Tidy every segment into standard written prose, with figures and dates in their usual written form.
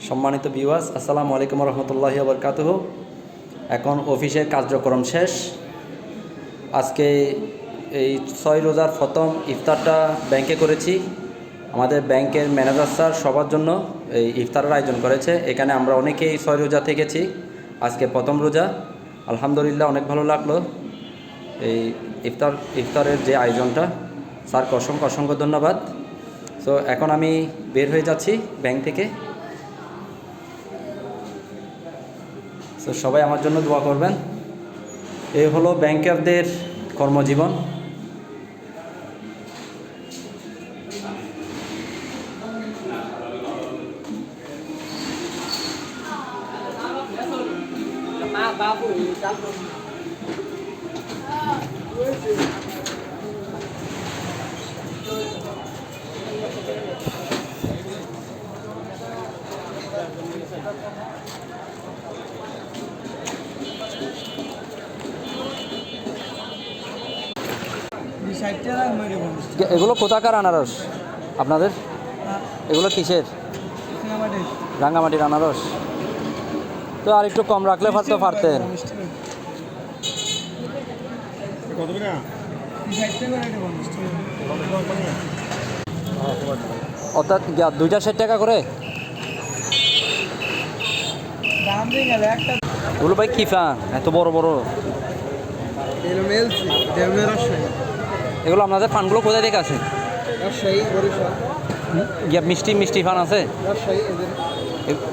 সম্মানিত ভিউয়ার্স, আসসালামু আলাইকুম রহমতুল্লাহি ওয়া বারাকাতুহু। এখন অফিসের কার্যক্রম শেষ। আজকে এই 6 রোজার প্রথম ইফতারটা ব্যাংকে করেছি। আমাদের ব্যাংকের ম্যানেজার স্যার সবার জন্য এই ইফতারের আয়োজন করেছে। এখানে আমরা অনেকেই 6 রোজা থেকেছি। আজকে প্রথম রোজা, আলহামদুলিল্লাহ অনেক ভালো লাগলো এই ইফতারের যে আয়োজনটা। স্যারকে অসংখ্য অসংখ্য ধন্যবাদ। সো এখন আমি বের হয়ে যাচ্ছি ব্যাংক থেকে। তো সবাই আমার জন্য দোয়া করবেন। এই হলো ব্যাংকারদের কর্মজীবন। এগুলো কোথাকার আনারস আপনাদের? এগুলো কিসের? রাঙ্গামাটির আনারস। তো আর একটু কম রাখলে পারতেন। অর্থাৎ 2টা 60 টাকা করে। এগুলো ভাই কি ফান এত বড় বড়? এগুলো আপনাদের ফানগুলো কোথায় থেকে আসে? মিষ্টি ফান আছে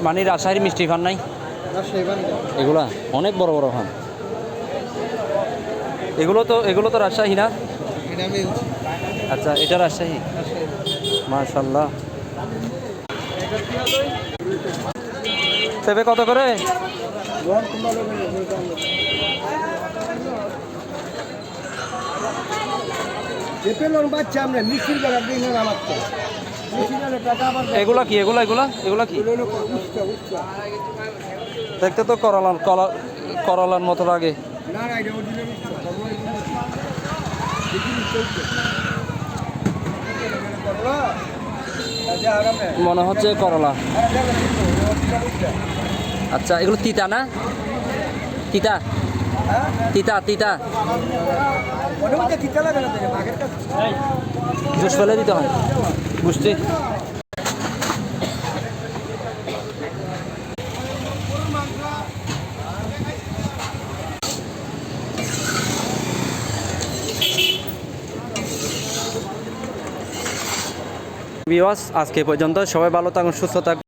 মানে রাজশাহীর মিষ্টি ফান নাই? এগুলা অনেক বড় বড় ফান। এগুলো তো রাজশাহী না? আচ্ছা, এটা রাজশাহী। মাশাআল্লাহ। পেঁপে কত করে? এগুলা কি? এগুলা কি? দেখতে তো করলার মতো লাগে। মনে হচ্ছে করলা। আচ্ছা, এগুলো তিতা না? তিতা জুস ফেলে দিতে হয়, বুঝছি। ভিউয়ার্স, আজকে পর্যন্ত। সবাই ভালো থাকুন, সুস্থ থাকুন।